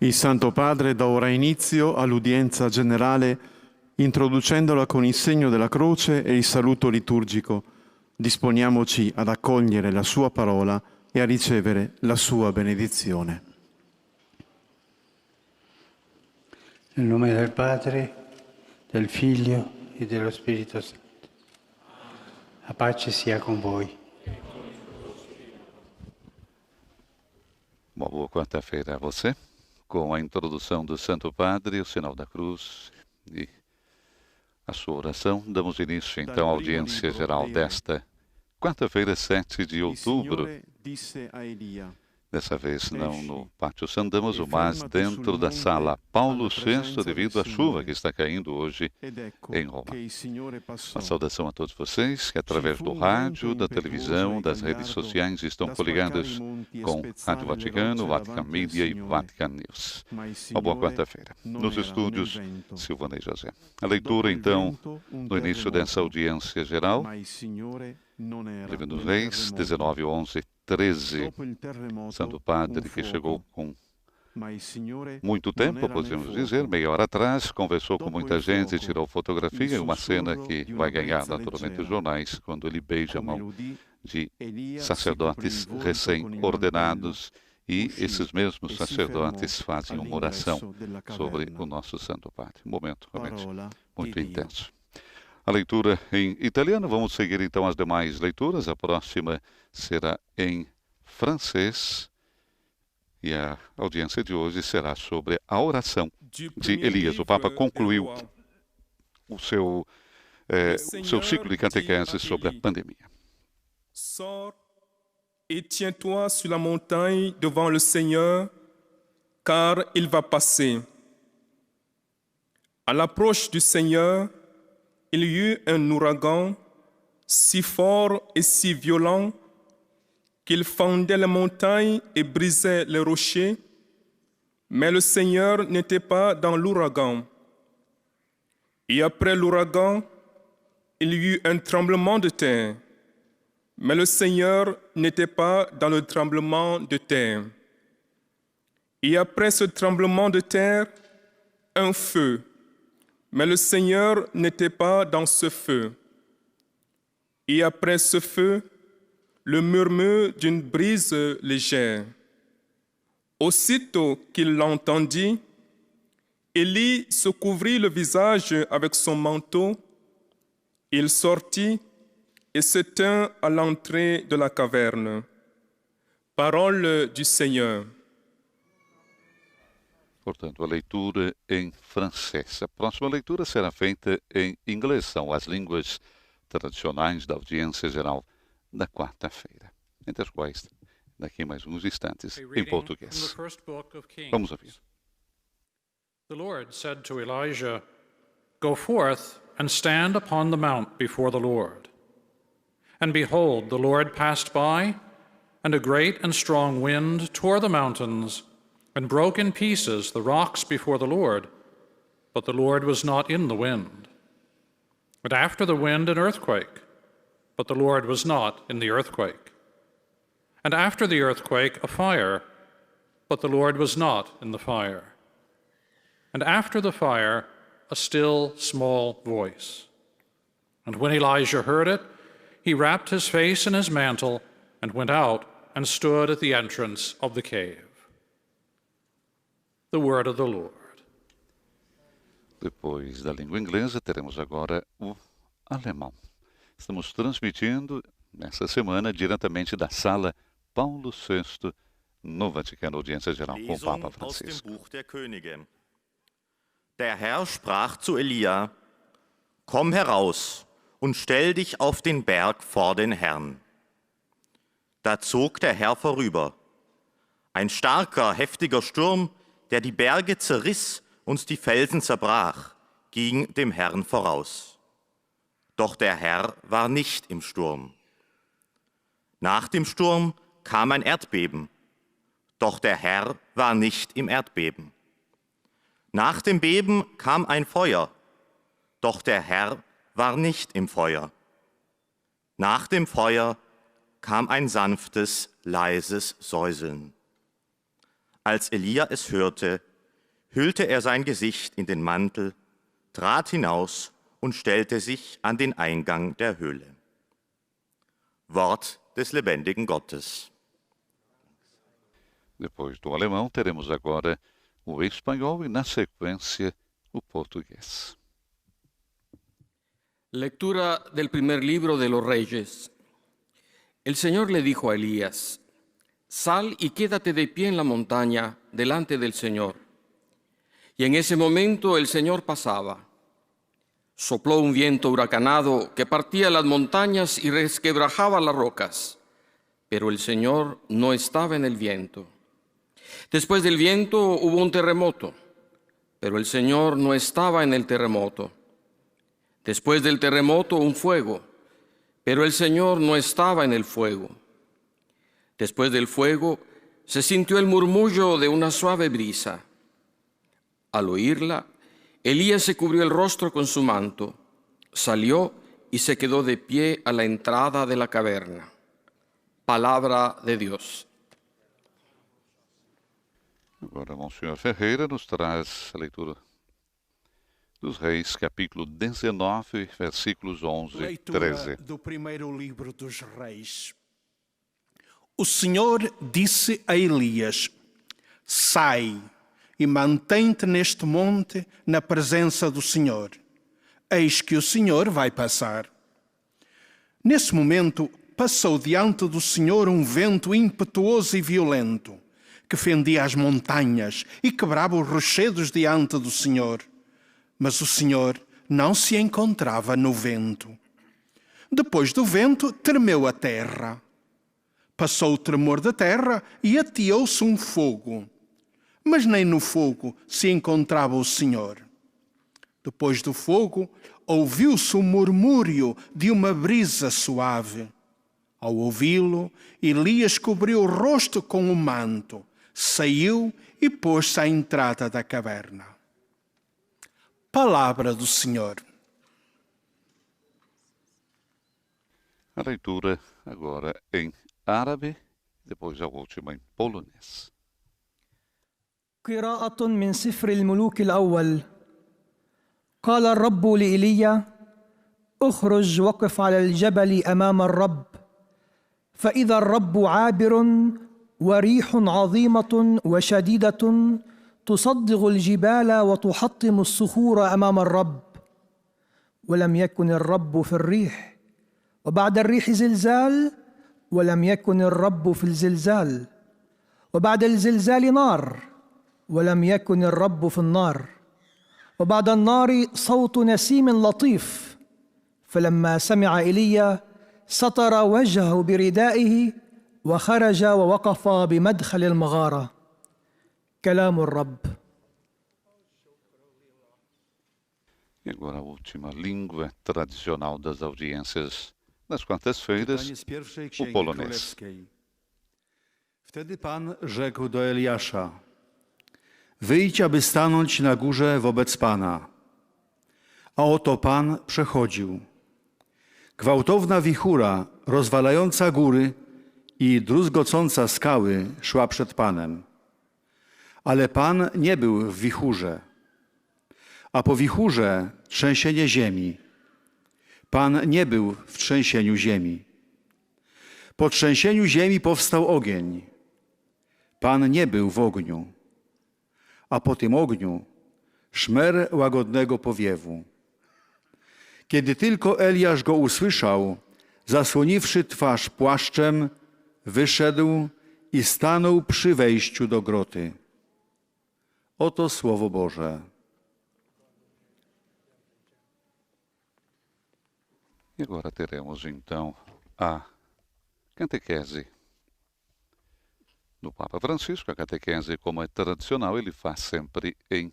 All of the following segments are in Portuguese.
Il Santo Padre dà ora inizio all'udienza generale introducendola con il segno della croce e il saluto liturgico. Disponiamoci ad accogliere la sua parola e a ricevere la sua benedizione. Nel nome del Padre, del Figlio e dello Spirito Santo. La pace sia con voi. Uma boa quarta-feira a você, com a introdução do Santo Padre, o sinal da cruz e a sua oração. Damos início, então, à audiência geral desta quarta-feira, 7 de outubro. Dessa vez não no Pátio San Damaso, mas dentro da sala Paulo VI, devido à chuva que está caindo hoje em Roma. Uma saudação a todos vocês que, através do rádio, da televisão, das redes sociais, estão coligados com Rádio Vaticano, Vatican Media e Vatican News. Uma boa quarta-feira. Nos estúdios, Silvana e José. A leitura, então, no início dessa audiência geral, Livro dos Reis, 19, 11, 13. Santo Padre, que chegou com muito tempo, podemos dizer, meia hora atrás, conversou com muita gente, tirou fotografia, uma cena que vai ganhar naturalmente os jornais, quando ele beija a mão de sacerdotes recém-ordenados, e esses mesmos sacerdotes fazem uma oração sobre o nosso Santo Padre. Um momento realmente muito intenso. A leitura em italiano, vamos seguir então as demais leituras. A próxima será em francês e a audiência de hoje será sobre a oração de Elias. O Papa concluiu o seu ciclo de catequese sobre a pandemia. Sors et tiens-toi sur la montagne devant le Seigneur, car il va passer. À l'approche du Seigneur, il y eut un ouragan si fort et si violent qu'il fendait les montagnes et brisait les rochers, mais le Seigneur n'était pas dans l'ouragan. Et après l'ouragan, il y eut un tremblement de terre, mais le Seigneur n'était pas dans le tremblement de terre. Et après ce tremblement de terre, un feu, mais le Seigneur n'était pas dans ce feu. Et après ce feu, le murmure d'une brise légère. Aussitôt qu'il l'entendit, Élie se couvrit le visage avec son manteau. Il sortit et se tint à l'entrée de la caverne. Parole du Seigneur. Portanto, a leitura em francês. A próxima leitura será feita em inglês. São as línguas tradicionais da audiência geral da quarta-feira, entre as quais, daqui a mais uns instantes, em português. Vamos ouvir. The Lord said to Elijah, "Go forth and stand upon the mount before the Lord." And behold, the Lord passed by, and a great and strong wind tore the mountains, and broke in pieces the rocks before the Lord, but the Lord was not in the wind. And after the wind an earthquake, but the Lord was not in the earthquake. And after the earthquake a fire, but the Lord was not in the fire. And after the fire a still small voice. And when Elijah heard it, he wrapped his face in his mantle and went out and stood at the entrance of the cave. The word of the Lord. Depois da língua inglesa, teremos agora o alemão. Estamos transmitindo nessa semana diretamente da sala Paulo VI no Vaticano, Audiência Geral com o Papa Francisco. Buch der Könige. Der Herr sprach zu Elia: Komm heraus und stell dich auf den Berg vor den Herrn. Da zog der Herr vorüber. Ein starker, heftiger Sturm, der die Berge zerriss und die Felsen zerbrach, ging dem Herrn voraus. Doch der Herr war nicht im Sturm. Nach dem Sturm kam ein Erdbeben, doch der Herr war nicht im Erdbeben. Nach dem Beben kam ein Feuer, doch der Herr war nicht im Feuer. Nach dem Feuer kam ein sanftes, leises Säuseln. Als Elia es hörte, hüllte er sein Gesicht in den Mantel, trat hinaus und stellte sich an den Eingang der Höhle. Wort des lebendigen Gottes. Depois do alemão, teremos agora o espanhol e, na sequência, o português. Lectura del primer libro de los Reyes. El Señor le dijo a Elías: sal y quédate de pie en la montaña delante del Señor. Y en ese momento el Señor pasaba. Sopló un viento huracanado que partía las montañas y resquebrajaba las rocas, pero el Señor no estaba en el viento. Después del viento hubo un terremoto, pero el Señor no estaba en el terremoto. Después del terremoto un fuego, pero el Señor no estaba en el fuego. Después del fuego se sintió el murmullo de una suave brisa. Al oírla, Elías se cubrió el rostro con su manto, salió y se quedó de pie a la entrada de la caverna. Palabra de Dios. Agora, Monsenhor Ferreira nos traz a leitura dos Reis, capítulo 19, versículos 11 e 13. Do primeiro livro dos Reis. O Senhor disse a Elias: sai e mantém-te neste monte na presença do Senhor. Eis que o Senhor vai passar. Nesse momento, passou diante do Senhor um vento impetuoso e violento, que fendia as montanhas e quebrava os rochedos diante do Senhor. Mas o Senhor não se encontrava no vento. Depois do vento, tremeu a terra. Passou o tremor da terra e ateou-se um fogo. Mas nem no fogo se encontrava o Senhor. Depois do fogo, ouviu-se o murmúrio de uma brisa suave. Ao ouvi-lo, Elias cobriu o rosto com o manto, saiu e pôs-se à entrada da caverna. Palavra do Senhor. A leitura agora em árabe, depois a última em polonês. قراءة من سفر الملوك الأول. قال الرب لإيليا: اخرج وقف على الجبل أمام الرب، فإذا الرب عابر وريح عظيمة وشديدة تصدغ الجبال وتحطم الصخور أمام الرب. ولم يكن الرب في الريح، وبعد الريح زلزال، ولم يكن الرب في الزلزال، وبعد الزلزال نار، ولم يكن الرب في النار، وبعد النار صوت نسيم لطيف. فلما سمع إيليا سطر وجهه بردائه وخرج ووقف بمدخل المغارة. كلام الرب. E agora a última língua tradicional das audiências nas quartas-feiras, o polonês. Wtedy Pan rzekł do Eliasza: wyjdź, aby stanąć na górze wobec Pana. A oto Pan przechodził. Gwałtowna wichura, rozwalająca góry i druzgocąca skały, szła przed Panem. Ale Pan nie był w wichurze, a po wichurze trzęsienie ziemi. Pan nie był w trzęsieniu ziemi. Po trzęsieniu ziemi powstał ogień. Pan nie był w ogniu, a po tym ogniu szmer łagodnego powiewu. Kiedy tylko Eliasz go usłyszał, zasłoniwszy twarz płaszczem, wyszedł i stanął przy wejściu do groty. Oto Słowo Boże. E agora teremos então a catequese do Papa Francisco. A catequese, como é tradicional, ele faz sempre em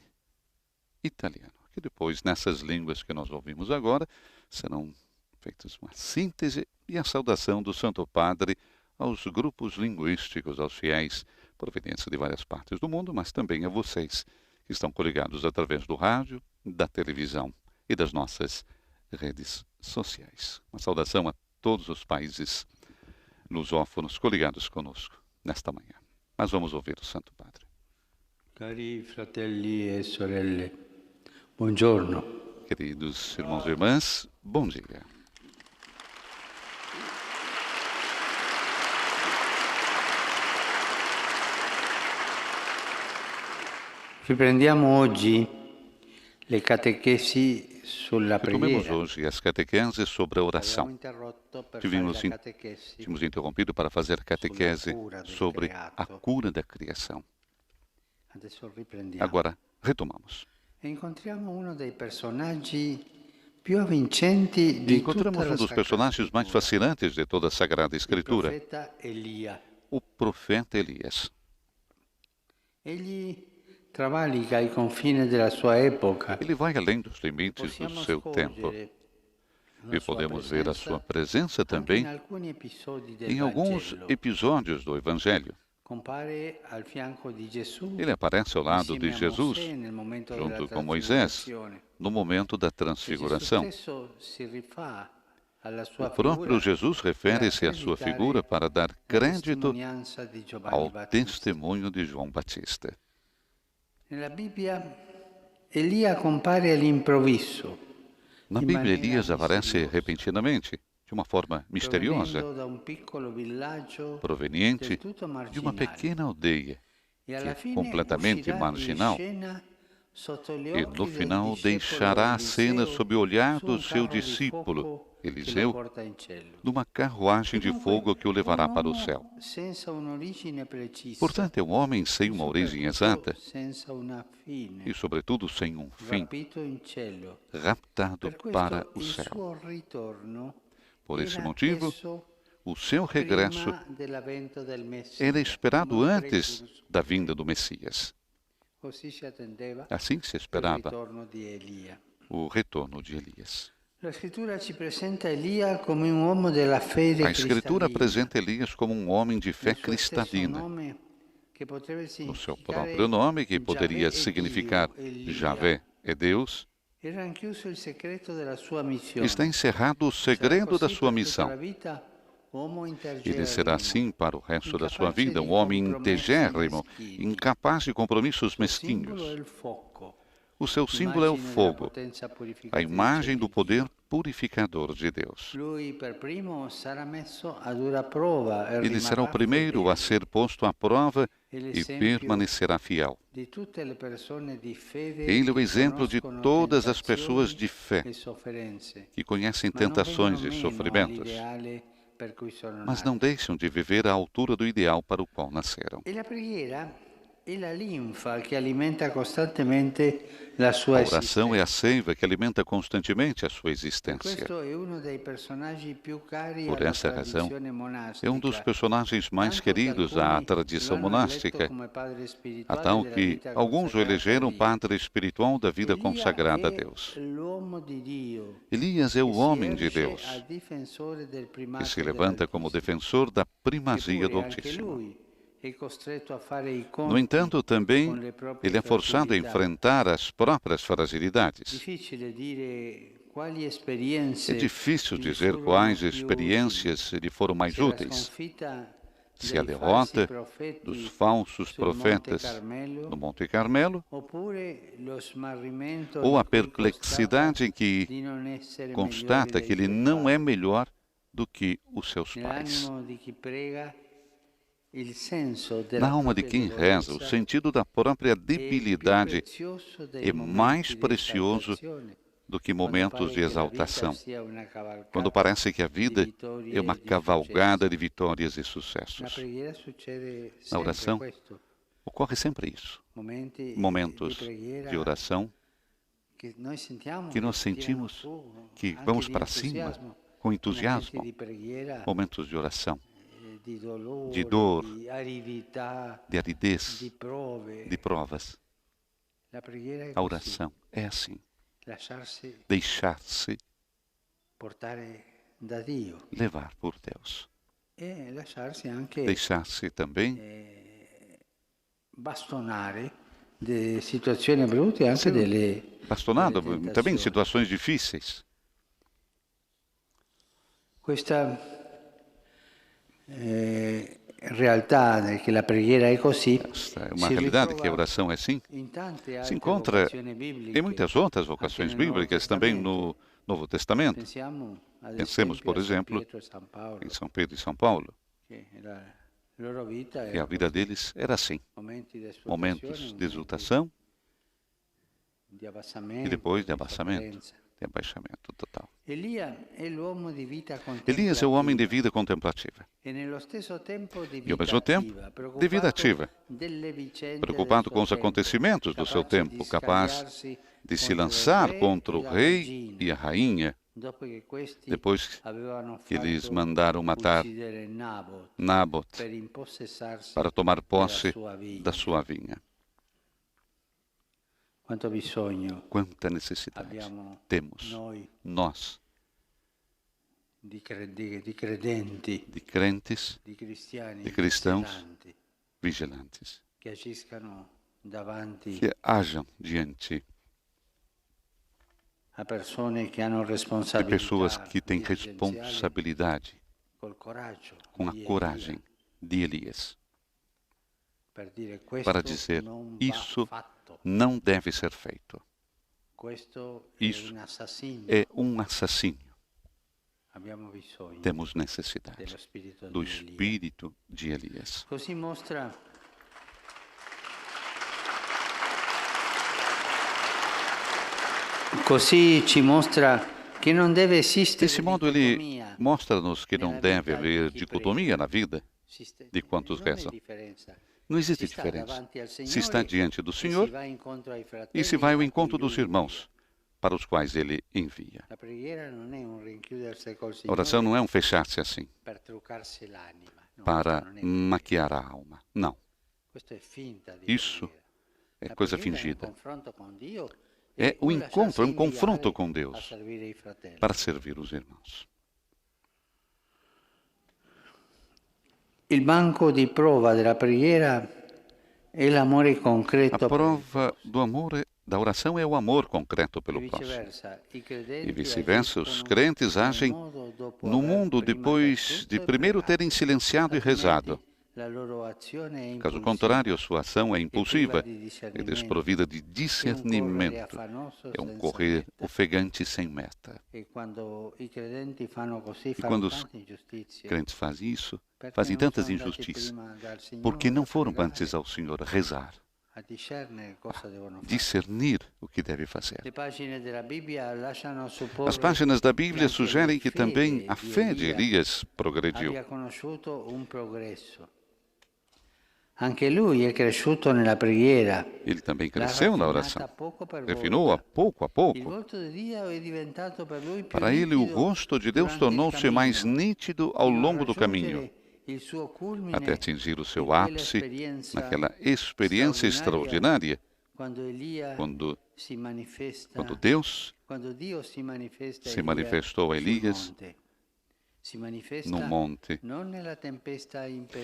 italiano. Que depois, nessas línguas que nós ouvimos agora, serão feitas uma síntese e a saudação do Santo Padre aos grupos linguísticos, aos fiéis provenientes de várias partes do mundo, mas também a vocês que estão coligados através do rádio, da televisão e das nossas redes sociais. Uma saudação a todos os países lusófonos coligados conosco nesta manhã. Mas vamos ouvir o Santo Padre. Cari fratelli e sorelle, buongiorno. Queridos irmãos e irmãs, bom dia. Riprendiamo oggi le catechesi sulla Retomemos preghiera. hoje as catequeses sobre a Abbiamo oração. interrotto per fare Tínhamos la catechesi interrompido para fazer catequese sobre a creato. cura da criação. Adesso riprendiamo. Agora, retomamos. E incontriamo uno dei personaggi più avvincenti di tutta Encontramos la um dos Sacra personagens mais Scrittura, fascinantes de toda a Sagrada il Escritura, profeta Elia. o profeta Elias. Egli travalica i confini della sua epoca. Ele vai além dos limites do Possiamo seu tempo scorgere la e sua podemos ver a sua presença presença anche também in alcuni episodi del em alguns Vangelo. episódios do Evangelho. Compare al fianco di Gesù, Ele aparece ao lado insieme de a Jesus, Mosè nel momento della junto com Moisés, trasfigurazione. no momento da E Gesù transfiguração. stesso si rifà alla sua O próprio figura Jesus refere-se à sua figura para dar la crédito testimonianza di Giovanni ao Battista. testemunho de João Batista. Nella Bibbia Elia compare all'improvviso, Na in Bíblia, maniera Elias aparece misteriosa, repentinamente, de uma forma misteriosa, provenendo da un piccolo villaggio proveniente del tutto de uma marginale. pequena aldeia E alla que é fine completamente uscirà in marginal scena sotto gli e occhi no del final discepolo deixará a cena Eliseo sob o olhar su do un seu carro di discípulo, fuoco che lo Eliseu, porta in cielo. numa carruagem de fogo que o levará para o céu. Senza un'origine precisa, Portanto, é um homem sem uma origem exata senza una fine, e, sobretudo, sem um fim, rapito in cielo. raptado Per para questo o il céu. suo ritorno Por esse era motivo, atteso o seu regresso prima dell'avvento del Messia, era esperado non antes precursor. da vinda do Messias. Così si attendeva Assim se il esperava ritorno di Elia. o retorno de Elias. La scrittura ci presenta Elia come un uomo della fede A Escritura cristallina. apresenta Elias como um homem de fé Nel suo stesso cristalina. nome, che potrebbe No seu significare próprio nome, que Javé poderia è Dio, significar Elia. Javé é Deus, Era ranchiuso il segreto della sua missione. está encerrado o Sarà segredo da così sua per tutta missão. la vita, uomo Ele intergerrimo, será assim para o resto da sua incapace vida, di um homem compromessi integérrimo, meschini. incapaz de compromissos Il simbolo è mesquinhos. il fuoco, O seu símbolo é o immagine della fogo, potenza a purificatrice imagem do di poder Dio. purificador de Deus. Lui per primo sarà messo a dura prova e Ele será o rimarrà primeiro a fedele. ser posto à prova Ele e esempio permanecerá fiel. di tutte le persone di fede Ele é o che exemplo de conoscono todas as pessoas de tentazioni fé e sofferenze, que conhecem ma non tentações vengono e meno sofrimentos, all'ideale per cui sono mas nati. não deixam de viver à altura do ideal para o qual nasceram. E la preghiera è la linfa che alimenta costantemente la sua A oração é esistenza. a seiva que alimenta constantemente a sua Per existência. questo è uno dei personaggi più cari Por alla essa razão, tradizione monastica. é um dos personagens mais tanto che queridos à alcuni tradição lo hanno eletto monástica, come padre a spirituale tal della que vita alguns o consacrata a elegeram Dio. padre espiritual da vida Elia consagrada a è Deus. l'uomo di Dio Elias é che o si homem de erge Deus, a difensore del que primato se levanta como dell'Altissimo. defensor da primazia do Eppure anche Altíssimo. lui è costretto a fare i conti No entanto, também con le proprie ele é forçado a fragilità. enfrentar as próprias fragilidades. Difficile dire quali esperienze É difícil gli dizer furono quais più experiências lhe foram utili. mais Se la úteis. sconfitta Se a dei derrota falsi profeti dos falsos sul Monte profetas Carmelo, no Monte Carmelo, oppure lo smarrimento ou a di cui perplexidade em que constata di non essere constata migliori que dei ele suoi não padri. é melhor do que os seus pais. Nell'animo di chi prega, il senso della Na alma de propria quem reza, o debolezza sentido da própria è più debilidade prezioso dei é momenti mais di precioso esaltazione, do que quando momentos pare de che la vita exaltação, sia una cavalcata quando parece que a vida di vittorie é uma e di cavalgada successi. de vitórias e Na sucessos. preghiera succede Na sempre oração, questo, ocorre sempre isso. momenti Momentos di preghiera de oração che noi sentiamo que nós tirano sentimos su, que anche vamos di para cima entusiasmo, com momenti entusiasmo, di preghiera, momentos de oração, di dolore, de dor, di aridità, de aridez, di prove. de provas. La preghiera è A così, oração é assim, lasciarsi deixar-se portare da Dio levar por Deus. e lasciarsi anche Deixar-se também bastonare de situazioni brutte e anche delle bastonado, delle também tentazioni. em situações difíceis. Questa realtà che la preghiera è così, Esta é uma realidade que a oração é assim. Se encontra em muitas outras vocações bíblicas, também no Novo Testamento. Pensemos, por exemplo, em São Pedro e São Paulo, que a vida deles era assim. Momentos de exultação e depois de abaixamento total. Elias é o homem de vida contemplativa e, ao mesmo tempo, de vida ativa, preocupado com os acontecimentos do seu tempo, capaz de se lançar contra o rei e a rainha, depois que eles mandaram matar Nabote para tomar posse da sua vinha. Quanta necessidade temos nós, de crentes, de cristãos vigilantes, que hajam diante de pessoas que têm responsabilidade, com a coragem de Elias, para dizer: isso não deve ser feito. Isso é um assassínio. Temos necessidade do espírito de Elias. Così ci mostra che non deve esistere Desse modo, ele mostra-nos que não deve haver dicotomia na vida de quantos rezam. Não existe diferença. Se está diante do Senhor e se vai ao encontro dos irmãos para os quais Ele envia. A oração não é um fechar-se assim para maquiar a alma. Não. Isso é coisa fingida. É o encontro, é um confronto com Deus para servir os irmãos. Il banco di prova della preghiera è l'amore concreto. A prova do amor, da oração, é o amor concreto pelo próximo. E vice-versa, os crentes agem no mundo depois de primeiro terem silenciado e rezado. Caso contrário, a sua ação é impulsiva e desprovida de discernimento. É um correr ofegante sem meta. E quando os crentes fazem isso, fazem tantas injustiças, porque não foram antes ao Senhor rezar, discernir o que deve fazer. As páginas da Bíblia sugerem que também a fé de Elias progrediu. Ele também cresceu na oração, refinou a pouco. Para ele, o rosto de Deus tornou-se mais nítido ao longo do caminho, até atingir o seu ápice naquela experiência extraordinária, quando Deus se manifestou a Elias no monte.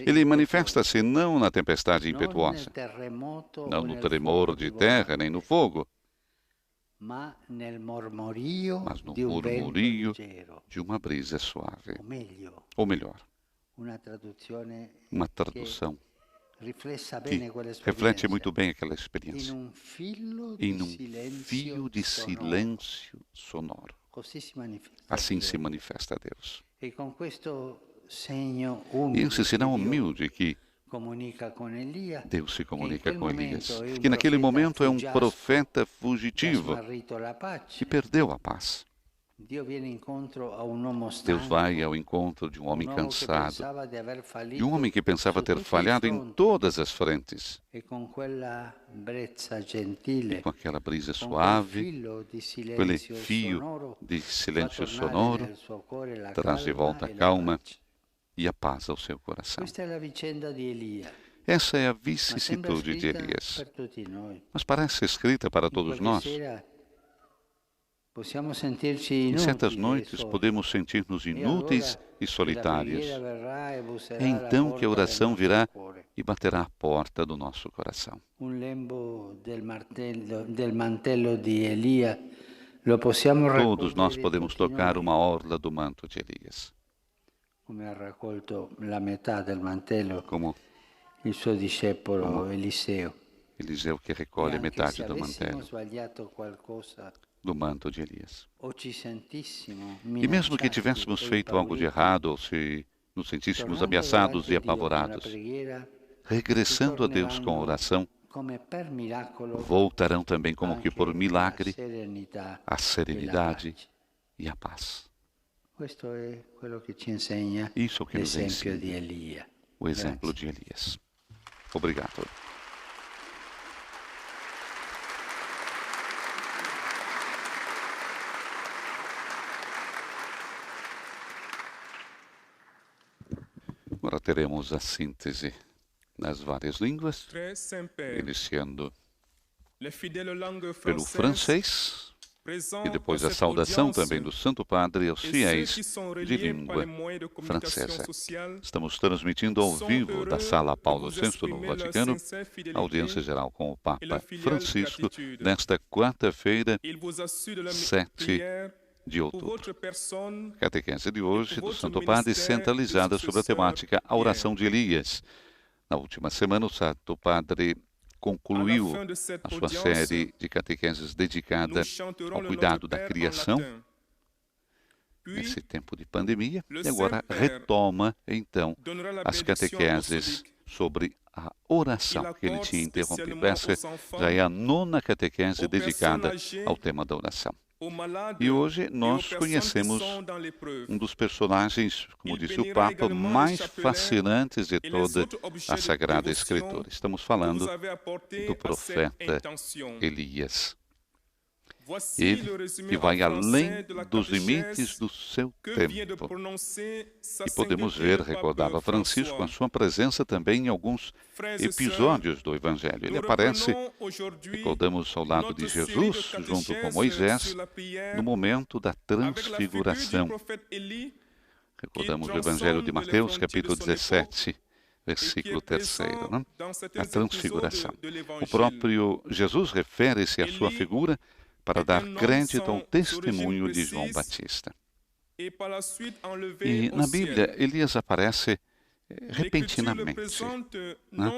Ele manifesta-se não na tempestade impetuosa, não no tremor de terra, nem no fogo, mas no murmurio de uma brisa suave. Ou melhor, uma tradução que reflete muito bem aquela experiência. Em um fio de silêncio sonoro. Assim se manifesta Deus. E esse sinal humilde que Deus se comunica com Elias, que naquele momento é um profeta fugitivo que perdeu a paz. Deus vai ao encontro de um homem cansado, de um homem que pensava ter falhado em todas as frentes. E com aquela brisa suave, aquele fio de silêncio sonoro, traz de volta a calma e a paz ao seu coração. Essa é a vicissitude de Elias, mas parece escrita para todos nós. Em certas noites podemos sentir-nos inúteis e solitários. É então que a oração virá e baterá à porta do nosso coração. Todos nós podemos tocar uma orla do manto de Elias. come ha raccolto la metà del mantello como il suo discepolo Eliseo. Eliseu que E recolhe anche metade se do avessimo mantello, sbagliato qualcosa do manto de Elias. o ci sentissimo E mesmo que minacciati tivéssemos e feito algo de impauriti, errado, ou se nos sentíssemos tornando ameaçados davanti e a Dio nella apavorados, preghiera, regressando a Deus com oração, come per miracolo voltarão também como que por anche milagre la serenità a e la serenidade pace. e a paz. Questo è quello che ci insegna Isso é o que nos l'esempio di ensina Elia. o exemplo de Elias. Obrigado. Agora teremos a síntese nas várias línguas, Très Saint-Père, iniciando les fidèles langues pelo françaises francês présents e depois pour a cette saudação audience também do Santo Padre aos et ceux fiéis qui sont de reliés par língua les moyens de communication francesa. sociale Estamos transmitindo ao sont vivo da heureux Sala de Paulo vous VI no exprimer leur Vaticano sincère a audiência fidélité geral com o et Papa leur filiale Francisco gratitude. nesta quarta-feira, Ils vous assurent de la 7 prière de pour outubro. votre personne A catequese de hoje do votre Santo Padre ministério centralizada de sobre a sucesseur temática A Oração de Elias. Na última semana, o Santo Padre concluiu À la fin de cette a sua audience, série de catequeses dedicada nous chanterons ao le cuidado Notre da Père en criação latin. Puis, nesse tempo de pandemia, le e agora Saint-Père retoma, então, donnera la as bénédiction catequeses apostolique. sobre a oração Il que ele accorde tinha interrompido. spécialement Essa aux enfants, já é a nona catequese aux dedicada personnes âgées, ao tema da oração. aux malades E hoje et aux nós personnes conhecemos qui sont dans l'épreuve. um dos personagens, como Il disse o bénira Papa, également mais les chapelains fascinantes de et les toda autres objets a de Sagrada dévotion Escritura. Estamos que falando vous avez apportés do à cette profeta intention. Elias. Voici le Ele résumé que vai en français além de la dos catéchèse limites do seu que vient de tempo. prononcer sa E podemos sainteté ver, le pape recordava Francisco, a François. sua presença também em alguns Frères et sœurs, episódios do Evangelho. Ele nous aparece, reprenons aujourd'hui recordamos, ao lado de notre série Jesus, de junto com catéchèses Moisés, sur la prière no momento da avec la figure du transfiguração. prophète Élie, Recordamos o Evangelho de Mateus, capítulo 17, versículo 3, né? A transfiguração. O próprio Jesus refere-se à sua figura para dar crédito ao testemunho de João Batista. E na Bíblia, Elias aparece repentinamente. Né?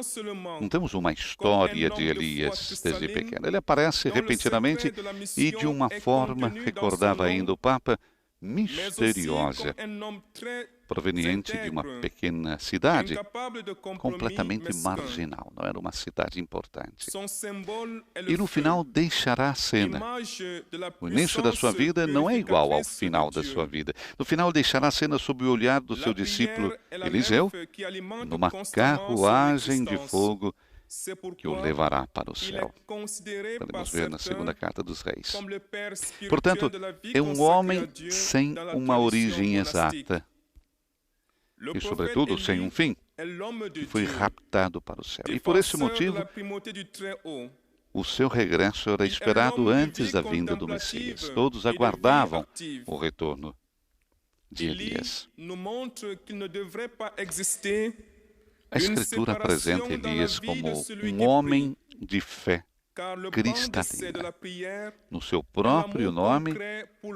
Não temos uma história de Elias desde pequeno. Ele aparece repentinamente e de uma forma, recordava ainda o Papa, misteriosa, proveniente de uma pequena cidade completamente marginal, não era uma cidade importante. E no final deixará a cena. O início da sua vida não é igual ao final da sua vida. No final deixará a cena sob o olhar do seu discípulo Eliseu, numa carruagem de fogo que o levará para o céu. Podemos ver na segunda carta dos Reis. Portanto, é um homem sem uma origem exata e, sobretudo, sem um fim, que foi raptado para o céu. E por esse motivo, o seu regresso era esperado antes da vinda do Messias. Todos aguardavam o retorno de Elias. A Escritura apresenta Elias como um homem de fé cristalina. No seu próprio nome,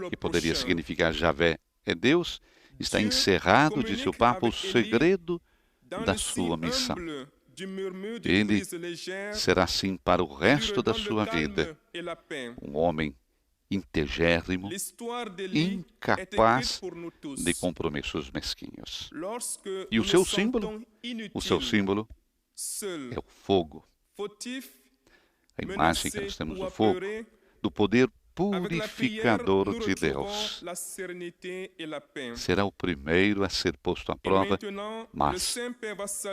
que poderia significar Javé é Deus, está encerrado, disse o Papa, o segredo da sua missão. Ele será assim para o resto da sua vida um homem integérrimo, incapaz de compromissos mesquinhos. E o seu símbolo é o fogo. A imagem que nós temos do fogo, do poder purificador de Deus. Será o primeiro a ser posto à prova, mas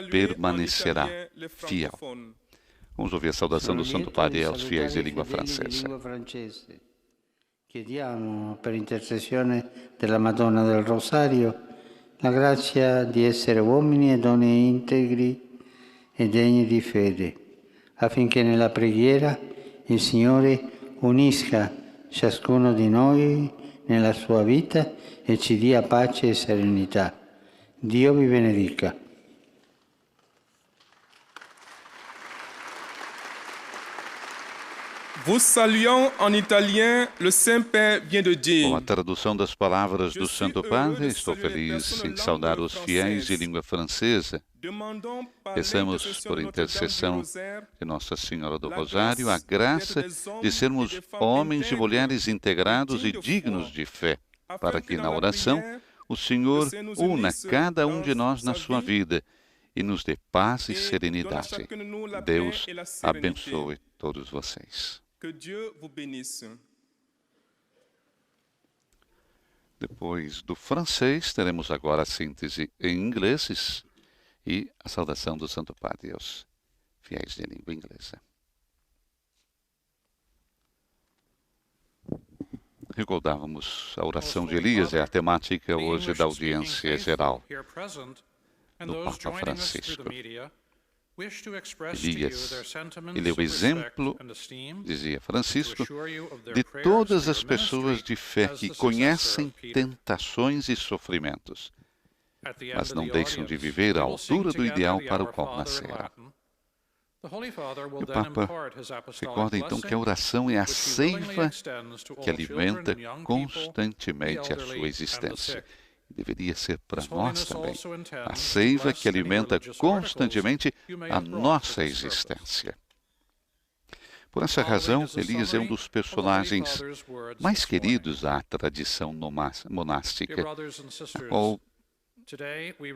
permanecerá fiel. Vamos ouvir a saudação do Santo Padre aos fiéis de língua francesa. Chiediamo, per intercessione della Madonna del Rosario, la grazia di essere uomini e donne integri e degni di fede, affinché nella preghiera il Signore unisca ciascuno di noi nella sua vita e ci dia pace e serenità. Dio vi benedica. Vous saluant en italien, le Saint-Père vient de dire. Com a tradução das palavras do Santo Padre, estou feliz em saudar os fiéis de língua francesa. Peçamos, por intercessão de Nossa Senhora do Rosário, a graça de sermos homens e mulheres integrados e dignos de fé, para que na oração o Senhor una cada um de nós na sua vida e nos dê paz e serenidade. Deus abençoe todos vocês. Que Dieu vous bénisse. Depois do francês, teremos agora a síntese em inglês e a saudação do Santo Padre aos fiéis de língua inglesa. Recordávamos a oração de Elias, é a temática hoje da audiência geral do Papa Francisco. Elias, ele é o exemplo, dizia Francisco, de todas as pessoas de fé que conhecem tentações e sofrimentos, mas não deixam de viver à altura do ideal para o qual nasceram. E o Papa recorda então que a oração é a seiva que alimenta constantemente a sua existência. Deveria ser para nós também a seiva que alimenta constantemente a nossa existência. Por essa razão, Elias é um dos personagens mais queridos da tradição monástica, a qual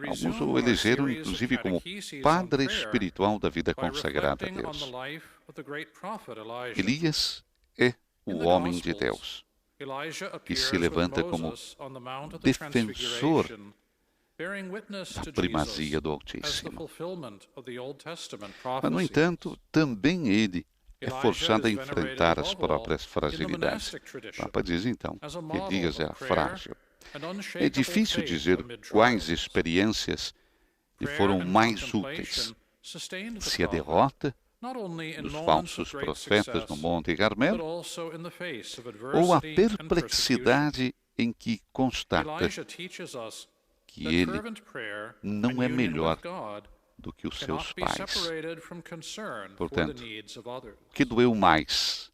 alguns o elegeram inclusive como padre espiritual da vida consagrada a Deus. Elias é o homem de Deus, que se levanta como defensor da primazia do Altíssimo. Mas, no entanto, também ele é forçado a enfrentar as próprias fragilidades. O Papa diz, então, que Elias era frágil. É difícil dizer quais experiências lhe foram mais úteis, se a derrota dos falsos profetas no Monte Carmelo, ou a perplexidade em que constata que ele não é melhor do que os seus pais. Portanto, o que doeu mais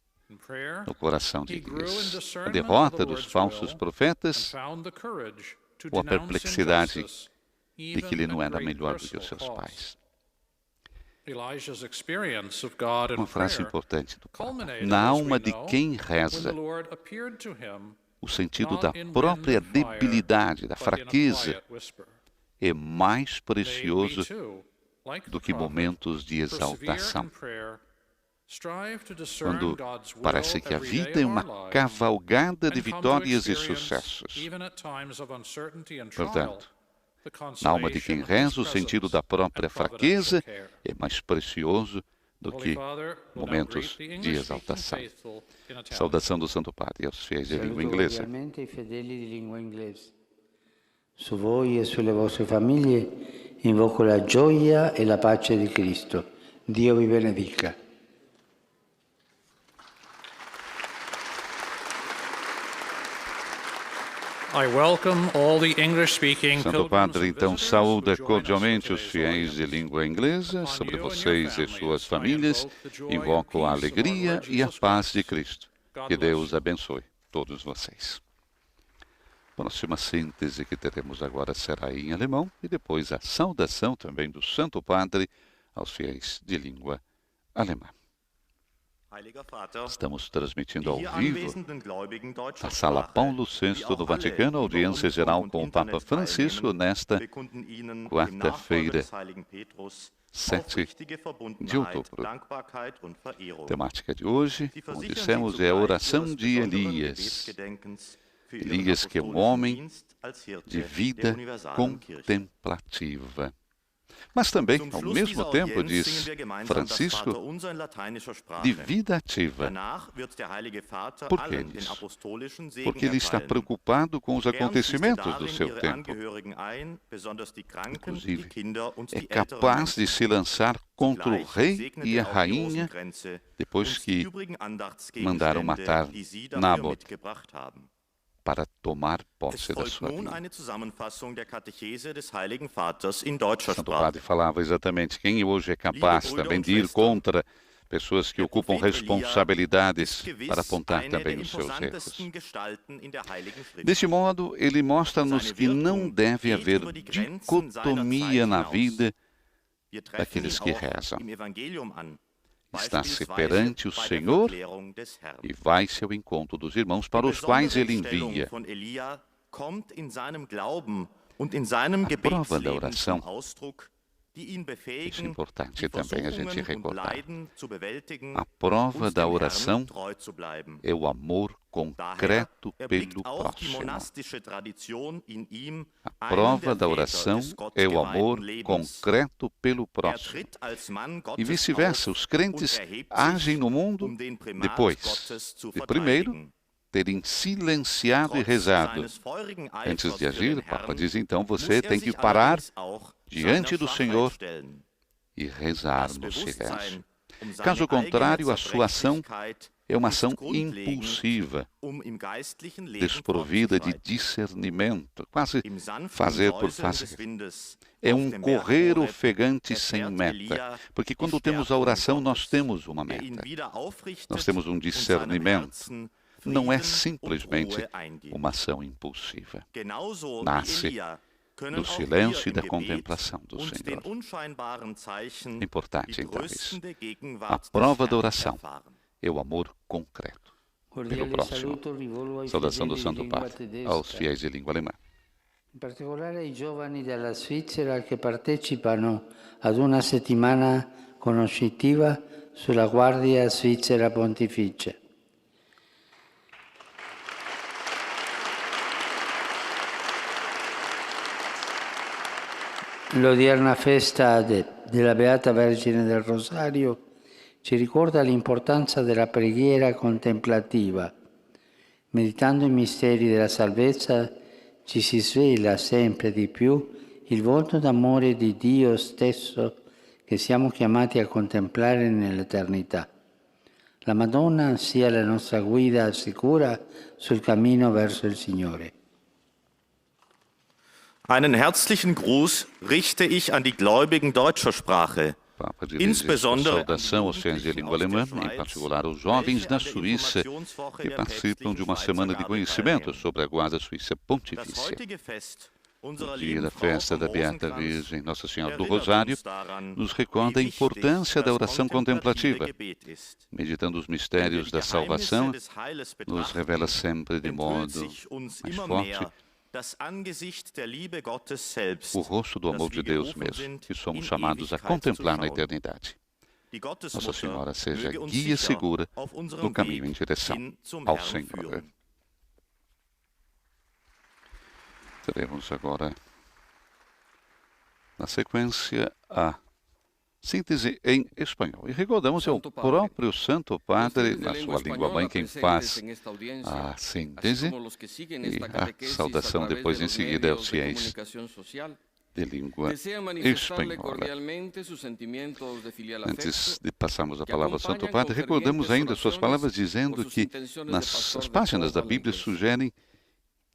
no coração de Elias? A derrota dos falsos profetas ou a perplexidade de que ele não era melhor do que os seus pais? Uma frase importante do Papa. Na alma de quem reza, o sentido da própria debilidade, da fraqueza, é mais precioso do que momentos de exaltação. Quando parece que a vida é uma cavalgada de vitórias e sucessos. Portanto, na alma de quem reza, o sentido da própria fraqueza é mais precioso do que momentos de exaltação. Saudação do Santo Padre aos fiéis de língua inglesa. Su voi e sulle vostre famiglie invoco la gioia e la pace di Cristo. Dio vi benedica. Santo Padre, então, saúda cordialmente os fiéis de língua inglesa. Sobre vocês e suas famílias, invoco a alegria e a paz de Cristo. Que Deus abençoe todos vocês. A próxima síntese que teremos agora será em alemão e depois a saudação também do Santo Padre aos fiéis de língua alemã. Estamos transmitindo ao vivo a Sala Paulo VI do Vaticano, audiência geral com o Papa Francisco nesta quarta-feira, 7 de outubro. A temática de hoje, como dissemos, é a oração de Elias. Elias, que é um homem de vida contemplativa. Mas também, ao mesmo tempo, diz Francisco, de vida ativa. Por que isso? Porque ele está preocupado com os acontecimentos do seu tempo. Inclusive, é capaz de se lançar contra o rei e a rainha depois que mandaram matar Nabote para tomar posse da sua vida. Santo Padre falava exatamente quem hoje é capaz também de ir contra pessoas que ocupam responsabilidades para apontar também os seus erros. Deste modo, ele mostra-nos que não deve haver dicotomia na vida daqueles que rezam. Está-se perante o Senhor e vai-se ao encontro dos irmãos para os quais ele envia. A prova da oração, isso é importante também a gente recordar. A prova da oração é o amor concreto pelo próximo. A prova da oração é o amor concreto pelo próximo. E vice-versa, os crentes agem no mundo depois de primeiro terem silenciado e rezado. Antes de agir, o Papa diz então, você tem que parar diante do Senhor e rezar no silêncio. Caso contrário, a sua ação é uma ação impulsiva, desprovida de discernimento, quase fazer por fazer. É um correr ofegante sem meta, porque quando temos a oração, nós temos uma meta. Nós temos um discernimento. Não é simplesmente uma ação impulsiva. Nasce do silêncio e da contemplação do Senhor. Importante, então, isso. A prova da oração é o amor concreto pelo próximo. Saudação do Santo Padre aos fiéis de língua alemã. In particolare ai giovani della Svizzera che partecipano ad una settimana conoscitiva sulla Guardia Svizzera Pontificia. L'odierna festa della Beata Vergine del Rosario ci ricorda l'importanza della preghiera contemplativa. Meditando i misteri della salvezza ci si svela sempre di più il volto d'amore di Dio stesso che siamo chiamati a contemplare nell'eternità. La Madonna sia la nostra guida sicura sul cammino verso il Signore. Einen herzlichen Gruß richte ich an die Gläubigen deutscher Sprache, insbesondere saudação aos fiéis de língua alemã, em particular aos jovens da Suíça que participam de uma semana de conhecimento sobre a Guarda Suíça Pontifícia. No dia da festa da Beata Virgem Nossa Senhora do Rosário, nos recorda a importância da oração contemplativa. Meditando os mistérios da salvação, nos revela sempre de modo mais forte o rosto do amor de Deus mesmo, que somos chamados a contemplar na eternidade. Nossa Senhora seja guia segura no caminho em direção ao Senhor. Teremos agora, na sequência, a síntese em espanhol. E recordamos, é o próprio Santo Padre, na sua língua-mãe, quem faz a síntese e a saudação depois, em seguida, aos fiéis de língua espanhola. Antes de passarmos a palavra ao Santo Padre, recordamos ainda suas palavras dizendo que as páginas da Bíblia sugerem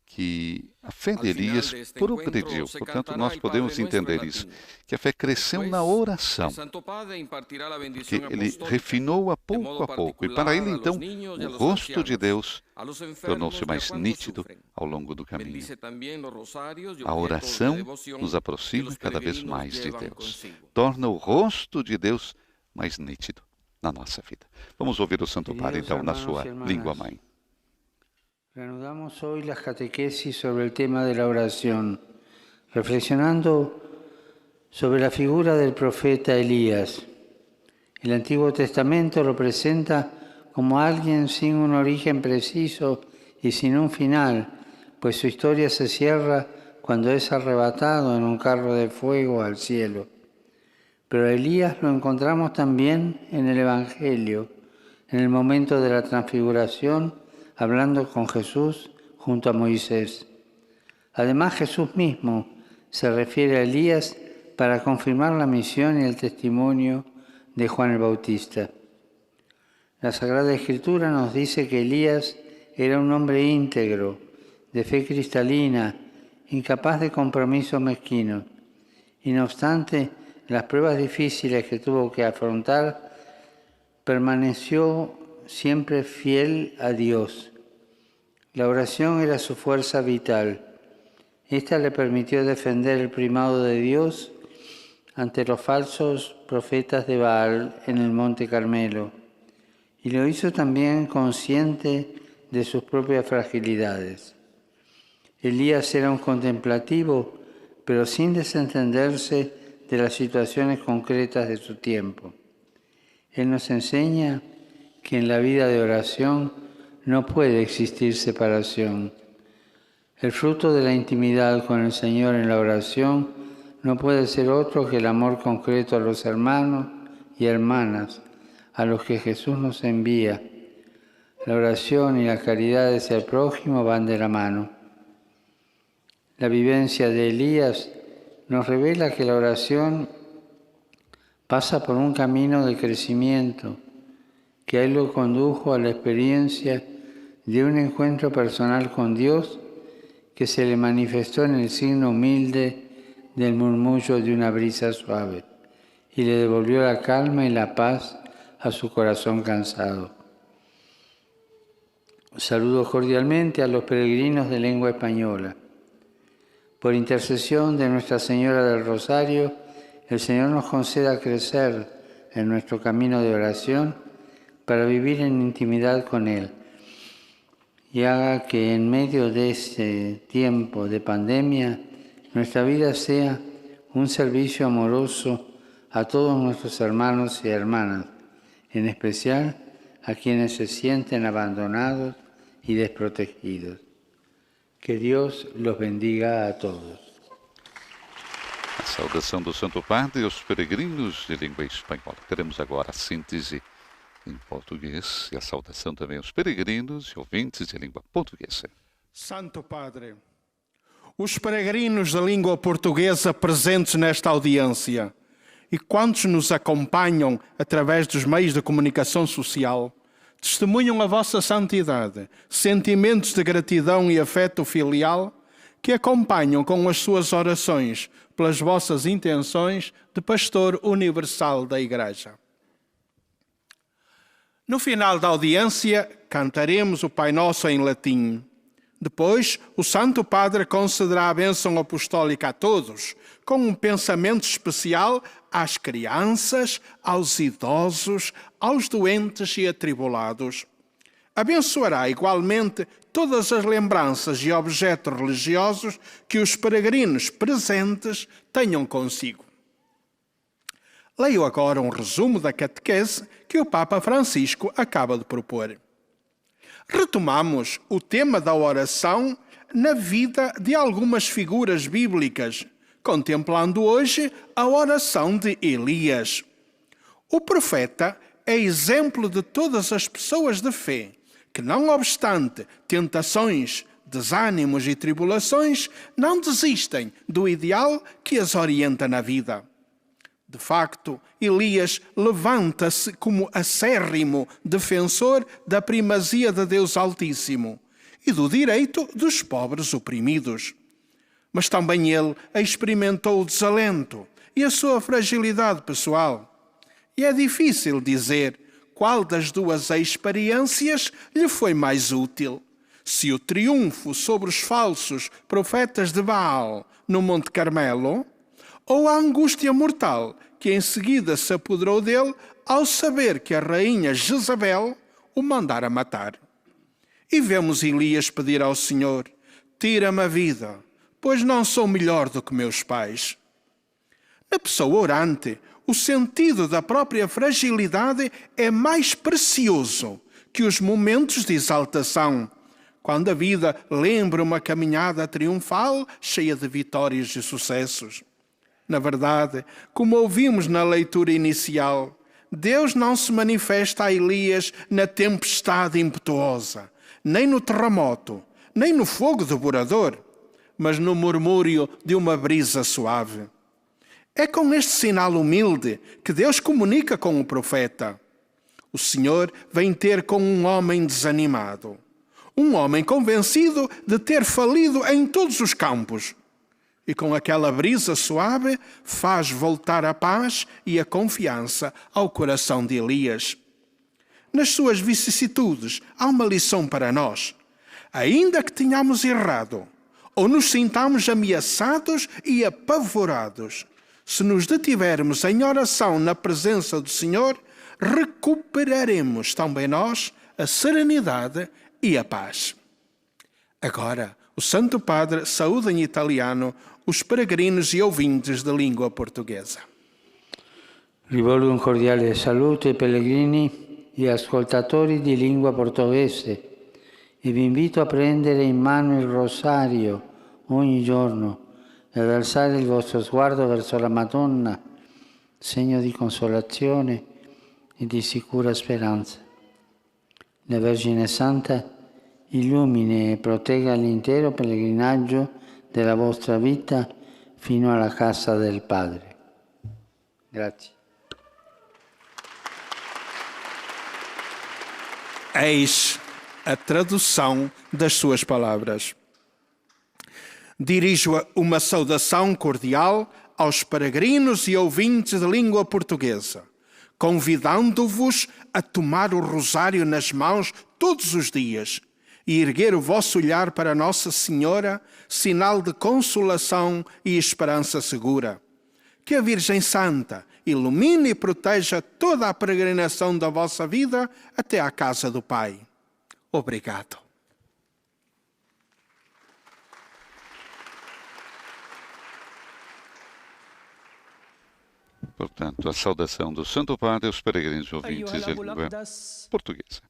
que a fé de Elias progrediu. Portanto, nós podemos entender isso, que a fé cresceu na oração, que ele refinou-a pouco, e para ele, então, o rosto de Deus tornou-se mais nítido ao longo do caminho. A oração nos aproxima cada vez mais de Deus, torna o rosto de Deus mais nítido na nossa vida. Vamos ouvir o Santo Padre, então, na sua língua-mãe. Reanudamos hoy las catequesis sobre el tema de la oración, reflexionando sobre la figura del profeta Elías. El Antiguo Testamento lo presenta como alguien sin un origen preciso y sin un final, pues su historia se cierra cuando es arrebatado en un carro de fuego al cielo. Pero a Elías lo encontramos también en el Evangelio, en el momento de la transfiguración, hablando con Jesús junto a Moisés. Además, Jesús mismo se refiere a Elías para confirmar la misión y el testimonio de Juan el Bautista. La Sagrada Escritura nos dice que Elías era un hombre íntegro, de fe cristalina, incapaz de compromisos mezquinos. Y no obstante, las pruebas difíciles que tuvo que afrontar permaneció siempre fiel a Dios. La oración era su fuerza vital. Esta le permitió defender el primado de Dios ante los falsos profetas de Baal en el Monte Carmelo, y lo hizo también consciente de sus propias fragilidades. Elías era un contemplativo, pero sin desentenderse de las situaciones concretas de su tiempo. Él nos enseña que en la vida de oración no puede existir separación. El fruto de la intimidad con el Señor en la oración no puede ser otro que el amor concreto a los hermanos y hermanas a los que Jesús nos envía. La oración y la caridad hacia el prójimo van de la mano. La vivencia de Elías nos revela que la oración pasa por un camino de crecimiento que a él lo condujo a la experiencia de un encuentro personal con Dios que se le manifestó en el signo humilde del murmullo de una brisa suave y le devolvió la calma y la paz a su corazón cansado. Saludo cordialmente a los peregrinos de lengua española. Por intercesión de Nuestra Señora del Rosario, el Señor nos conceda crecer en nuestro camino de oración para vivir en intimidad con Él y haga que en medio de este tiempo de pandemia nuestra vida sea un servicio amoroso a todos nuestros hermanos y hermanas, en especial a quienes se sienten abandonados y desprotegidos. Que Deus los bendiga a todos. A saudação do Santo Padre e aos peregrinos de língua espanhola. Teremos agora a síntese em português e a saudação também aos peregrinos e ouvintes de língua portuguesa. Santo Padre, os peregrinos da língua portuguesa presentes nesta audiência e quantos nos acompanham através dos meios de comunicação social, testemunham a vossa santidade, sentimentos de gratidão e afeto filial que acompanham com as suas orações pelas vossas intenções de pastor universal da Igreja. No final da audiência, cantaremos o Pai Nosso em latim. Depois, o Santo Padre concederá a bênção apostólica a todos, com um pensamento especial às crianças, aos idosos, aos doentes e atribulados. Abençoará igualmente todas as lembranças e objetos religiosos que os peregrinos presentes tenham consigo. Leio agora um resumo da catequese que o Papa Francisco acaba de propor. Retomamos o tema da oração na vida de algumas figuras bíblicas, contemplando hoje a oração de Elias. O profeta é exemplo de todas as pessoas de fé que, não obstante tentações, desânimos e tribulações, não desistem do ideal que as orienta na vida. De facto, Elias levanta-se como acérrimo defensor da primazia de Deus Altíssimo e do direito dos pobres oprimidos. Mas também ele experimentou o desalento e a sua fragilidade pessoal. E é difícil dizer qual das duas experiências lhe foi mais útil. Se o triunfo sobre os falsos profetas de Baal no Monte Carmelo, ou a angústia mortal que em seguida se apoderou dele ao saber que a rainha Jezabel o mandara matar. E vemos Elias pedir ao Senhor: tira-me a vida, pois não sou melhor do que meus pais. Na pessoa orante, o sentido da própria fragilidade é mais precioso que os momentos de exaltação, quando a vida lembra uma caminhada triunfal cheia de vitórias e sucessos. Na verdade, como ouvimos na leitura inicial, Deus não se manifesta a Elias na tempestade impetuosa, nem no terremoto, nem no fogo devorador, mas no murmúrio de uma brisa suave. É com este sinal humilde que Deus comunica com o profeta. O Senhor vem ter com um homem desanimado, um homem convencido de ter falido em todos os campos. E com aquela brisa suave faz voltar a paz e a confiança ao coração de Elias. nas suas vicissitudes, há uma lição para nós. Ainda que tenhamos errado, ou nos sintamos ameaçados e apavorados, se nos detivermos em oração na presença do Senhor, recuperaremos também nós a serenidade e a paz. Agora, o Santo Padre saúda em italiano os peregrinos e ouvintes de língua portuguesa. Rivolgo un cordiale saluto ai pellegrini e ascoltatori di lingua portoghese e vi invito a prendere in mano il rosario ogni giorno e ad alzare il vostro sguardo verso la Madonna, segno di consolazione e di sicura speranza. La Vergine Santa illumini e protegga l'intero pellegrinaggio della vostra vita fino alla casa del Padre. Grazie. Eis a tradução das suas palavras. Dirijo uma saudação cordial aos peregrinos e ouvintes de língua portuguesa, convidando-vos a tomar o rosário nas mãos todos os dias e erguer o vosso olhar para Nossa Senhora, sinal de consolação e esperança segura. Que a Virgem Santa ilumine e proteja toda a peregrinação da vossa vida até à casa do Pai. Obrigado. Portanto, a saudação do Santo Padre aos peregrinos e ouvintes de língua portuguesa.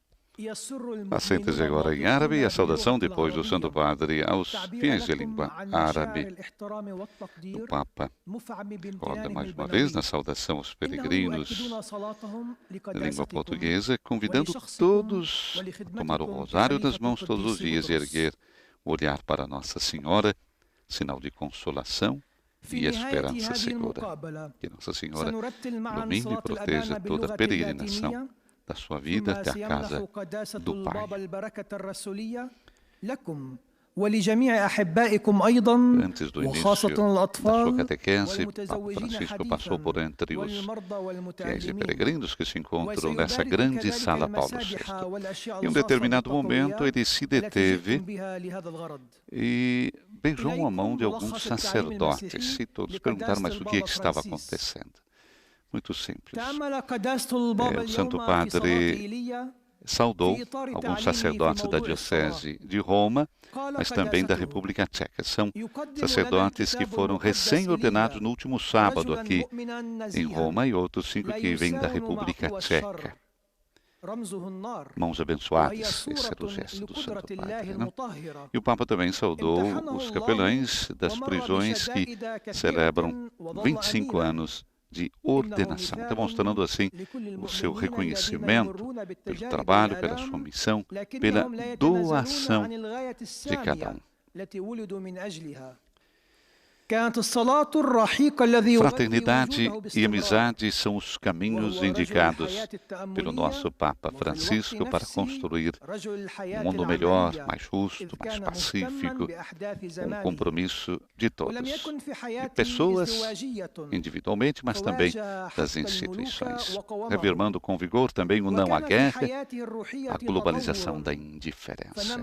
Assentem-se agora em árabe e a saudação depois do Santo Padre aos fiéis de língua árabe. O Papa recorda mais uma vez na saudação aos peregrinos de língua portuguesa, convidando todos a tomar o rosário das mãos todos os dias e erguer o olhar para Nossa Senhora, sinal de consolação e esperança segura. Que Nossa Senhora ilumine e proteja toda a peregrinação da sua vida até a casa do Pai. Antes do início da sua catequese, Papa Francisco passou por entre os fiéis e peregrinos que se encontram nessa grande sala Paulo VI. Em um determinado momento, ele se deteve e beijou a mão de alguns sacerdotes. E todos perguntaram, mas o que estava acontecendo? Muito simples. O Santo Padre saudou alguns sacerdotes da Diocese de Roma, mas também da República Tcheca. São sacerdotes que foram recém-ordenados no último sábado aqui em Roma e outros 5 que vêm da República Tcheca. Mãos abençoadas, esse era o gesto do Santo Padre, né? E o Papa também saudou os capelães das prisões que celebram 25 anos de ordenação, demonstrando assim o seu reconhecimento pelo trabalho, pela sua missão, pela doação de cada um. Fraternidade e amizade são os caminhos indicados pelo nosso Papa Francisco para construir um mundo melhor, mais justo, mais pacífico, um compromisso de todos, de pessoas individualmente, mas também das instituições, reafirmando com vigor também o não à guerra, a globalização da indiferença.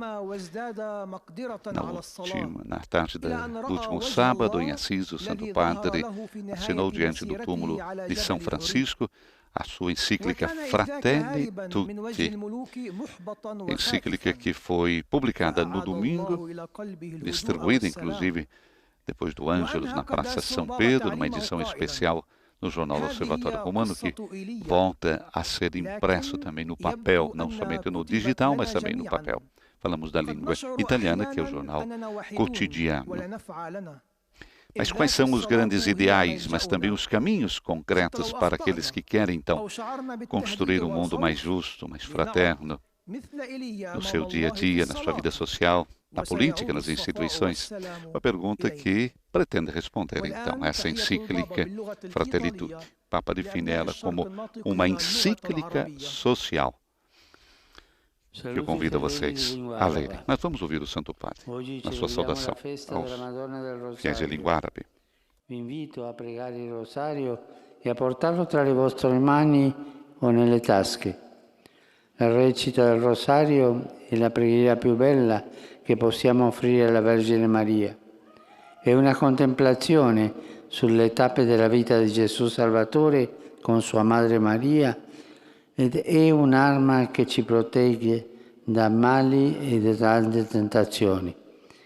Na tarde do último sábado, em Assis, o Santo Padre assinou diante do túmulo de São Francisco a sua encíclica Fratelli Tutti, encíclica que foi publicada no domingo, distribuída inclusive depois do Ângelus na Praça São Pedro, numa edição especial no Jornal Observatório Romano, que volta a ser impresso também no papel, não somente no digital, mas também no papel. Falamos da língua italiana, que é o jornal cotidiano. Mas quais são os grandes ideais, mas também os caminhos concretos para aqueles que querem, então, construir um mundo mais justo, mais fraterno, no seu dia a dia, na sua vida social, na política, nas instituições? Uma pergunta que pretende responder, então, essa encíclica Fratelli Tutti. O Papa define ela como uma encíclica social, que eu convido vocês a lerem. Mas vamos ouvir o Santo Padre na sua saudação aos fiéis de língua árabe. Vi invito a pregare il rosario e a portarlo tra le vostre mani o nelle tasche. La recita del Rosario è la preghiera più bella che possiamo offrire alla Vergine Maria. È una contemplazione sulle tappe della vita di Gesù Salvatore con sua Madre Maria ed è un'arma che ci protegge da mali e da tante tentazioni.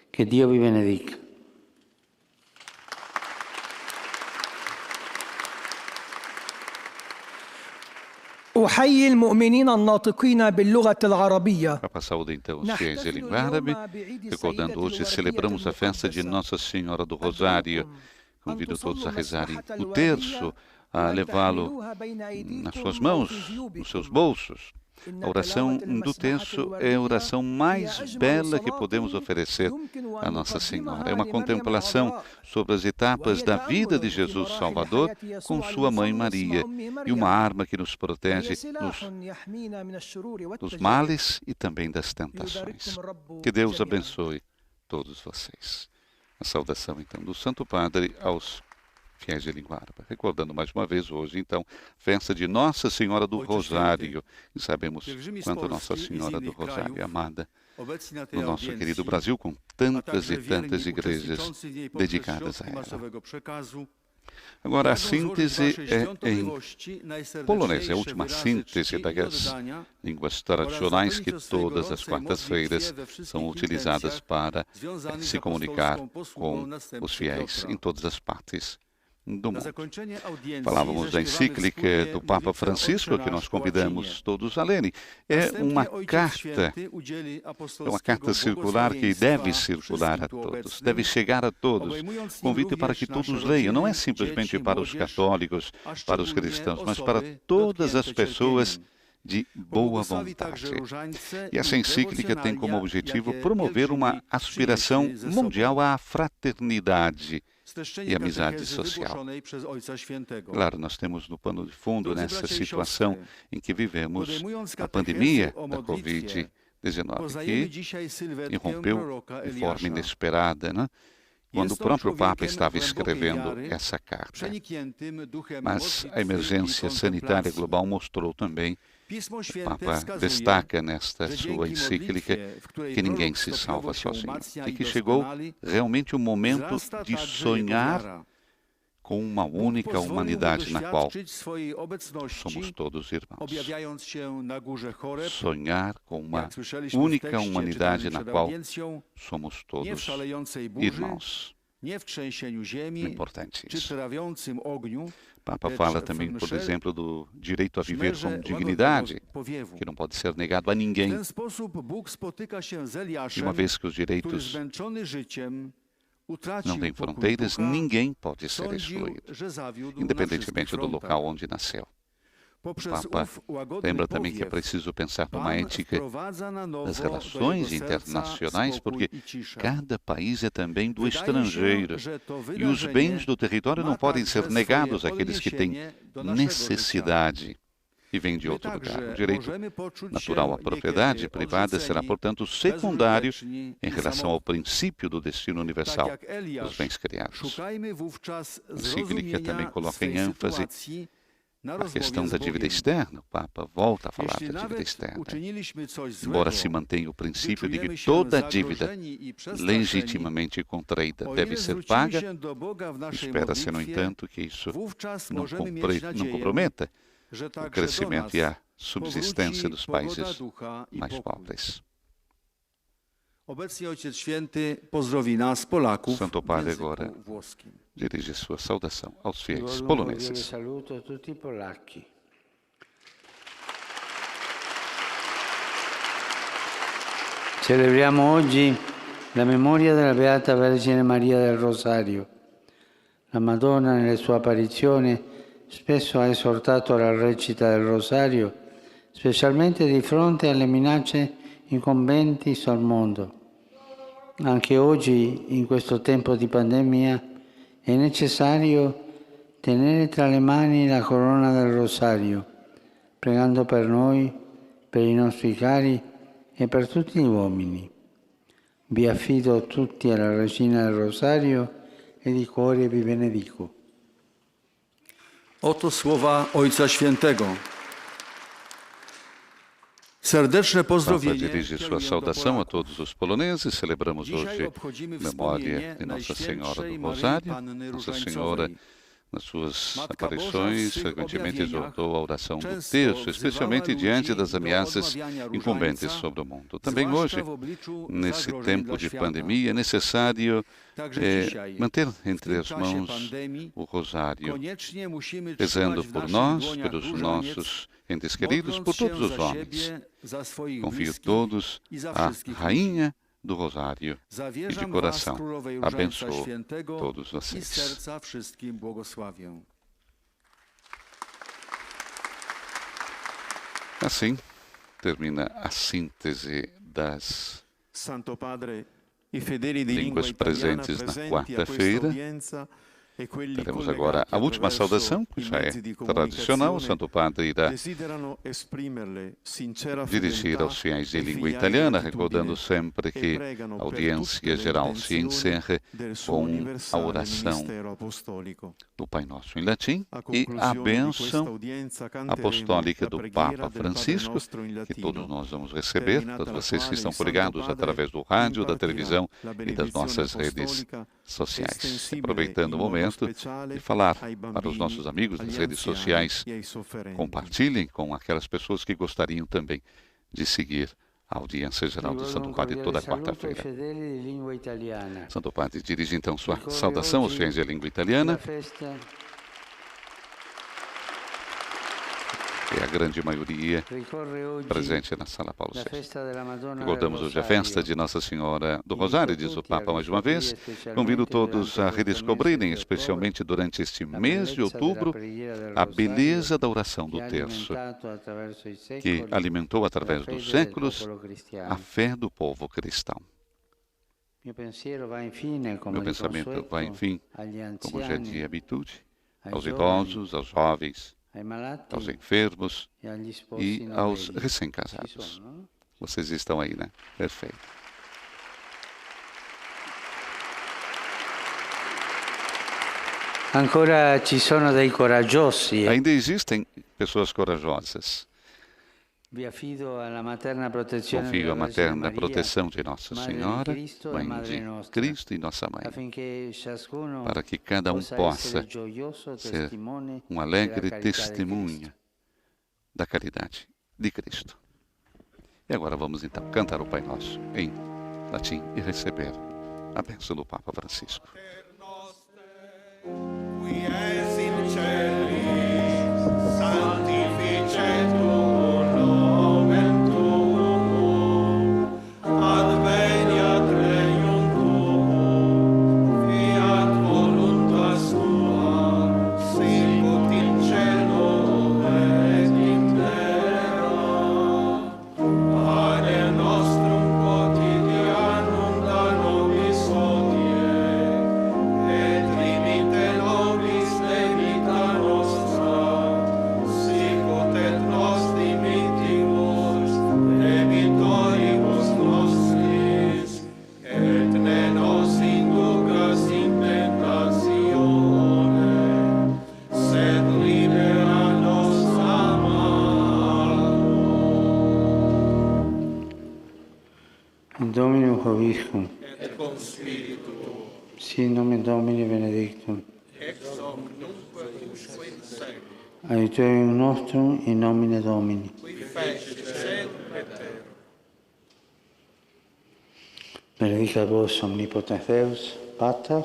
Che Dio vi benedica. أحيي المؤمنين الناطقين باللغة العربية. Papa saúde então os fiéis em língua árabe, recordando hoje celebramos a festa de Nossa Senhora do Rosário. Convido todos a rezarem o terço, a levá-lo nas suas mãos, nos seus bolsos. A oração do terço é a oração mais bela que podemos oferecer a Nossa Senhora. É uma contemplação sobre as etapas da vida de Jesus Salvador com sua mãe Maria e uma arma que nos protege dos males e também das tentações. Que Deus abençoe todos vocês. A saudação então do Santo Padre aos fiéis de língua árabe. Recordando mais uma vez hoje, então, festa de Nossa Senhora do Rosário. E sabemos quanto Nossa Senhora do Rosário é amada no nosso querido Brasil, com tantas e tantas igrejas dedicadas a ela. Agora, a síntese é em polonês, é a última síntese das línguas tradicionais que todas as quartas-feiras são utilizadas para se comunicar com os fiéis em todas as partes do mundo. Falávamos da encíclica do Papa Francisco, que nós convidamos todos a lerem. É uma carta circular que deve circular a todos, deve chegar a todos. Convite para que todos leiam, não é simplesmente para os católicos, para os cristãos, mas para todas as pessoas de boa vontade. E essa encíclica tem como objetivo promover uma aspiração mundial à fraternidade e amizade social. Claro, nós temos no pano de fundo nessa situação em que vivemos a pandemia da Covid-19, que irrompeu de forma inesperada, né? Quando o próprio Papa estava escrevendo essa carta. Mas a emergência sanitária global mostrou também, o Papa destaca nesta sua encíclica, que ninguém se salva sozinho. E que chegou realmente o momento de sonhar com uma única humanidade na qual somos todos irmãos. Sonhar com uma única humanidade na qual somos todos irmãos. Importante isso. O Papa fala também, por exemplo, do direito a viver com dignidade, que não pode ser negado a ninguém. E uma vez que os direitos não têm fronteiras, ninguém pode ser excluído, independentemente do local onde nasceu. O Papa lembra também que é preciso pensar numa ética das relações internacionais, porque cada país é também do estrangeiro e os bens do território não podem ser negados àqueles que têm necessidade e vêm de outro lugar. O direito natural à propriedade privada será, portanto, secundário em relação ao princípio do destino universal dos bens criados. A encíclica também coloca em ênfase a questão da dívida externa. O Papa volta a falar da dívida externa. Embora se mantenha o princípio de que toda dívida legitimamente contraída deve ser paga, espera-se, no entanto, que isso não comprometa o crescimento e a subsistência dos países mais pobres. Santo Padre agora dirige sua saudação aos fiéis poloneses. Saluto a tutti i polacchi. Celebriamo oggi la memoria della Beata Vergine Maria del Rosario. La Madonna, nelle sue apparizioni, spesso ha esortato alla recita del Rosario, specialmente di fronte alle minacce incombenti sul mondo. Anche oggi, in questo tempo di pandemia, è necessario tenere tra le mani la corona del Rosario, pregando per noi, per i nostri cari e per tutti gli uomini. Vi affido tutti alla Regina del Rosario e di cuore vi benedico. Oto słowa Ojca Świętego. Serdeczne O Papa pozdrowienie dirige sua saudação a todos os poloneses. Celebramos hoje memória de Nossa Senhora do Rosário. Nossa Senhora, nas suas aparições, frequentemente exortou a oração do terço, especialmente diante das ameaças incumbentes sobre o mundo. Também hoje, nesse tempo de pandemia, é necessário manter entre as mãos o rosário, rezando por nós, pelos nossos entes queridos, por todos os homens. Confio todos à Rainha do Rosário e de coração abençoo todos vocês. Assim termina a síntese das línguas presentes na quarta-feira. Teremos agora a última saudação, que já é tradicional. O Santo Padre irá dirigir aos fiéis de língua italiana, recordando sempre que a audiência geral se encerra com a oração do Pai Nosso em latim e a bênção apostólica do Papa Francisco, que todos nós vamos receber, todos vocês que estão coligados através do rádio, da televisão e das nossas redes sociais. Aproveitando o momento de falar para os nossos amigos das redes sociais, compartilhem com aquelas pessoas que gostariam também de seguir a audiência geral do Santo Padre toda quarta-feira. Santo Padre dirige então sua saudação aos fiéis de língua italiana. É a grande maioria presente na Sala Paulo VI. Recordamos hoje a festa de Nossa Senhora do Rosário, diz o Papa mais uma vez. Convido todos a redescobrirem, especialmente durante este mês de outubro, a beleza da oração do terço, que alimentou através dos séculos a fé do povo cristão. Meu pensamento vai, enfim, como já é de habitude, aos idosos, aos jovens, aos enfermos e aos recém-casados. Vocês estão aí, né? Perfeito. Ainda existem pessoas corajosas. Confio à materna proteção de Nossa Senhora, Mãe de Cristo e Nossa Mãe, para que cada um possa ser um alegre testemunha da caridade de Cristo. E agora vamos então cantar o Pai Nosso em latim e receber a bênção do Papa Francisco. Dominum Hoviscum, et cum spiritu tuo, sit nomen Domini benedictum, ex hoc nunquam usque in seculum, aiuterium nostrum in nomine Domini, qui fecit caelum et terra. Benedicat vos omnipotens Deus, Pater,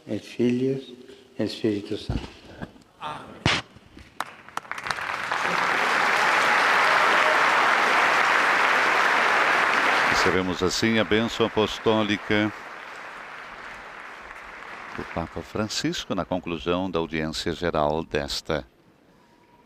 et Filius, et Spiritus Sanctus. Amen. Recebemos assim a bênção apostólica do Papa Francisco na conclusão da audiência geral desta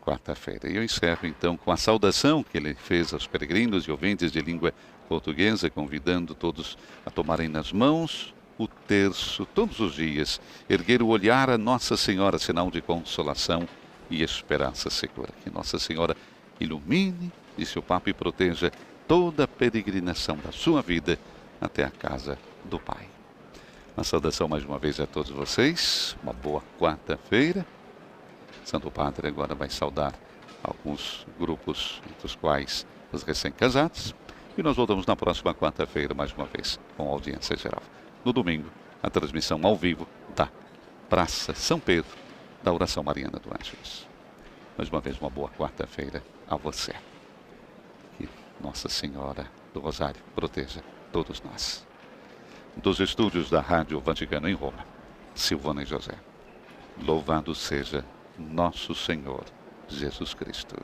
quarta-feira. E eu encerro então com a saudação que ele fez aos peregrinos e ouvintes de língua portuguesa, convidando todos a tomarem nas mãos o terço todos os dias, erguer o olhar a Nossa Senhora, sinal de consolação e esperança segura. Que Nossa Senhora ilumine, disse o Papa, e proteja toda a peregrinação da sua vida até a casa do Pai. Uma saudação mais uma vez a todos vocês, uma boa quarta-feira. Santo Padre agora vai saudar alguns grupos, entre os quais os recém-casados. E nós voltamos na próxima quarta-feira, mais uma vez, com audiência geral. No domingo, a transmissão ao vivo da Praça São Pedro, da Oração Mariana do Ângelus. Mais uma vez, uma boa quarta-feira a você. Que Nossa Senhora do Rosário proteja todos nós. Dos estúdios da Rádio Vaticano em Roma, Silvana e José. Louvado seja nosso Senhor Jesus Cristo.